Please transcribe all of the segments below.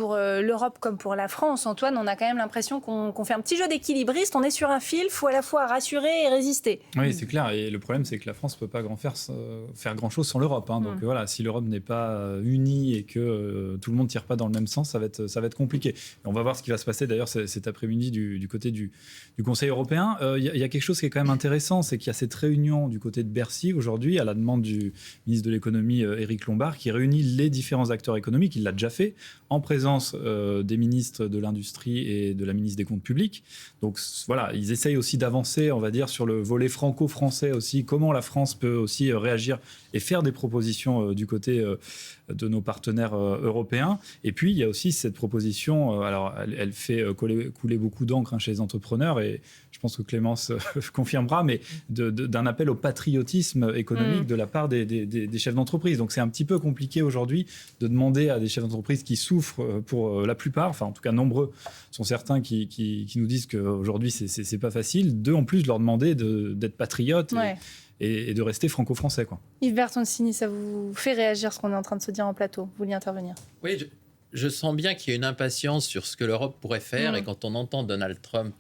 Pour l'Europe comme pour la France, Antoine, on a quand même l'impression qu'on fait un petit jeu d'équilibriste. On est sur un fil, il faut à la fois rassurer et résister. Oui, c'est clair. Et le problème, c'est que la France ne peut pas faire grand-chose sans l'Europe. Hein. Donc voilà, si l'Europe n'est pas unie et que tout le monde ne tire pas dans le même sens, ça va être compliqué. Et on va voir ce qui va se passer d'ailleurs cet après-midi du côté du Conseil européen. Il y a quelque chose qui est quand même intéressant, c'est qu'il y a cette réunion du côté de Bercy aujourd'hui, à la demande du ministre de l'économie, Éric Lombard, qui réunit les différents acteurs économiques. Il l'a déjà fait en présence des ministres de l'Industrie et de la ministre des Comptes publics. Donc voilà, ils essayent aussi d'avancer, on va dire, sur le volet franco-français aussi, comment la France peut aussi réagir et faire des propositions du côté de nos partenaires européens. Et puis, il y a aussi cette proposition, alors elle fait couler beaucoup d'encre chez les entrepreneurs, et je pense que Clémence confirmera, mais d'un appel au patriotisme économique de la part des chefs d'entreprise. Donc c'est un petit peu compliqué aujourd'hui de demander à des chefs d'entreprise qui souffrent pour la plupart, enfin en tout cas nombreux sont certains qui nous disent qu'aujourd'hui c'est pas facile, en plus de leur demander d'être patriotes et de rester franco-français, quoi. Yves Bertoncini, ça vous fait réagir ce qu'on est en train de se dire en plateau? Vous vouliez intervenir? Oui, je sens bien qu'il y a une impatience sur ce que l'Europe pourrait faire, et quand on entend Donald Trump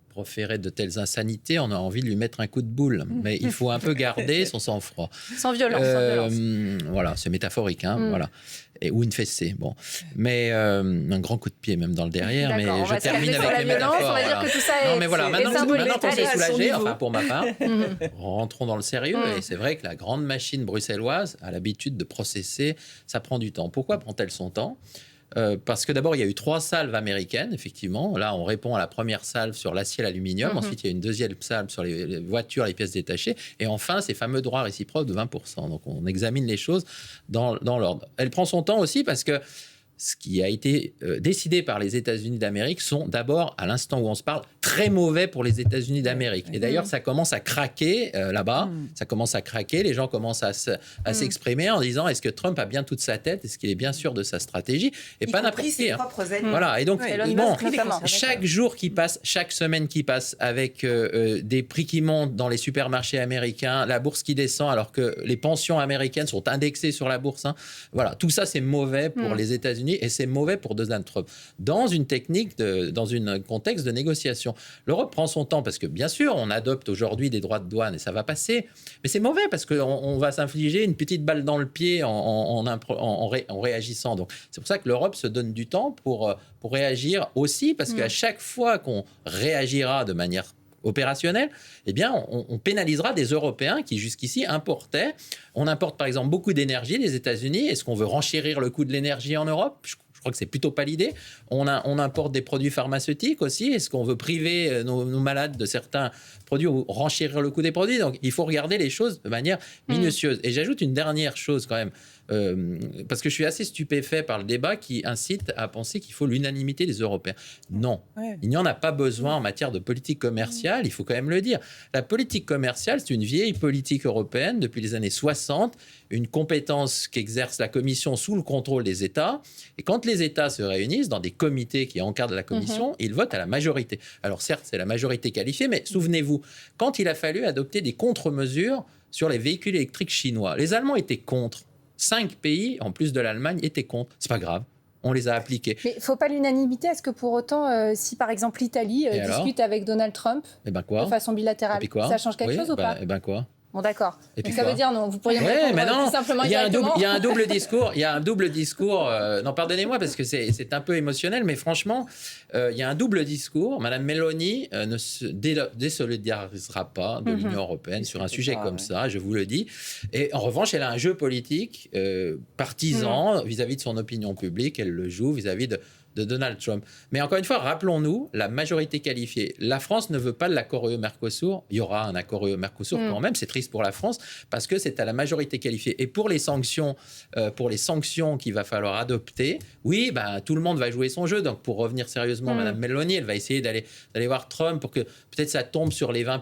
proférer de telles insanités, on a envie de lui mettre un coup de boule. Mais il faut un peu garder son sang-froid. Sans violence. Voilà, c'est métaphorique, hein, voilà. Ou une fessée, bon. Mais un grand coup de pied même dans le derrière. Mais je termine avec les métaphores. On va dire que tout ça non, mais voilà, maintenant qu'on s'est soulagé, enfin pour ma part, rentrons dans le sérieux. Et c'est vrai que la grande machine bruxelloise a l'habitude de processer, ça prend du temps. Pourquoi prend-elle son temps ? Parce que d'abord, il y a eu 3 salves américaines, effectivement. Là, on répond à la première salve sur l'acier et l'aluminium. Ensuite, il y a une deuxième salve sur les voitures, les pièces détachées. Et enfin, ces fameux droits réciproques de 20%. Donc, on examine les choses dans l'ordre. Elle prend son temps aussi parce que ce qui a été décidé par les États-Unis d'Amérique sont d'abord, à l'instant où on se parle, très mauvais pour les États-Unis d'Amérique. Et d'ailleurs, ça commence à craquer là-bas. Ça commence à craquer. Les gens commencent à s'exprimer en disant, est-ce que Trump a bien toute sa tête? Est-ce qu'il est bien sûr de sa stratégie? Et pas n'importe qui. Voilà. Et donc, chaque jour qui passe, chaque semaine qui passe, avec des prix qui montent dans les supermarchés américains, la bourse qui descend alors que les pensions américaines sont indexées sur la bourse. Voilà. Tout ça, c'est mauvais pour les États-Unis. Et c'est mauvais pour Donald Trump. Dans un contexte de négociation, l'Europe prend son temps parce que, bien sûr, on adopte aujourd'hui des droits de douane et ça va passer. Mais c'est mauvais parce qu'on va s'infliger une petite balle dans le pied en réagissant. Donc, c'est pour ça que l'Europe se donne du temps pour réagir aussi, parce qu'à chaque fois qu'on réagira de manière opérationnel, eh bien, on pénalisera des Européens qui jusqu'ici importaient. On importe par exemple beaucoup d'énergie des États-Unis. Est-ce qu'on veut renchérir le coût de l'énergie en Europe ? Je crois que c'est plutôt pas l'idée. On importe des produits pharmaceutiques aussi. Est-ce qu'on veut priver nos malades de certains produits ou renchérir le coût des produits ? Donc, il faut regarder les choses de manière minutieuse. Et j'ajoute une dernière chose quand même, parce que je suis assez stupéfait par le débat qui incite à penser qu'il faut l'unanimité des Européens. Non, il n'y en a pas besoin en matière de politique commerciale, il faut quand même le dire. La politique commerciale, c'est une vieille politique européenne depuis les années 60, une compétence qu'exerce la Commission sous le contrôle des États. Et quand les États se réunissent dans des comités qui encadrent la Commission, ils votent à la majorité. Alors certes, c'est la majorité qualifiée, mais souvenez-vous, quand il a fallu adopter des contre-mesures sur les véhicules électriques chinois, les Allemands étaient contre. 5 pays, en plus de l'Allemagne, étaient contre. C'est pas grave. On les a appliqués. Mais il ne faut pas l'unanimité. Est-ce que pour autant, si par exemple l'Italie discute avec Donald Trump de façon bilatérale, ça change quelque chose ou pas? Quoi? Bon, d'accord. Et puis ça veut dire non. Vous pourriez me répondre plus simplement. Il y a un double discours. Il y a un double discours. Non, pardonnez-moi parce que c'est un peu émotionnel, mais franchement, il y a un double discours. Madame Meloni ne se désolidarisera pas de l'Union européenne sur un sujet comme ça, je vous le dis. Et en revanche, elle a un jeu politique partisan vis-à-vis de son opinion publique. Elle le joue vis-à-vis de Donald Trump. Mais encore une fois, rappelons-nous, la majorité qualifiée. La France ne veut pas de l'accord UE-Mercosur. Il y aura un accord UE-Mercosur quand même. C'est triste pour la France parce que c'est à la majorité qualifiée. Et pour les sanctions qu'il va falloir adopter, oui, tout le monde va jouer son jeu. Donc, pour revenir sérieusement, Madame Meloni, elle va essayer d'aller voir Trump pour que peut-être ça tombe sur les vins,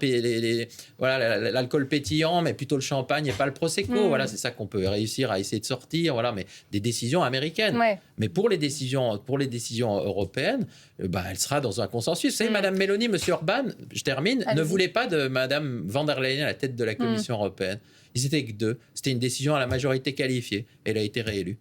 l'alcool pétillant, mais plutôt le champagne et pas le prosecco. Voilà, c'est ça qu'on peut réussir à essayer de sortir. Voilà, mais des décisions américaines. Mais pour les décisions européenne, elle sera dans un consensus. Vous savez, Mme Meloni, M. Orban, je termine, ne voulait pas de Mme van der Leyen à la tête de la Commission européenne. Ils étaient que 2. C'était une décision à la majorité qualifiée. Elle a été réélue.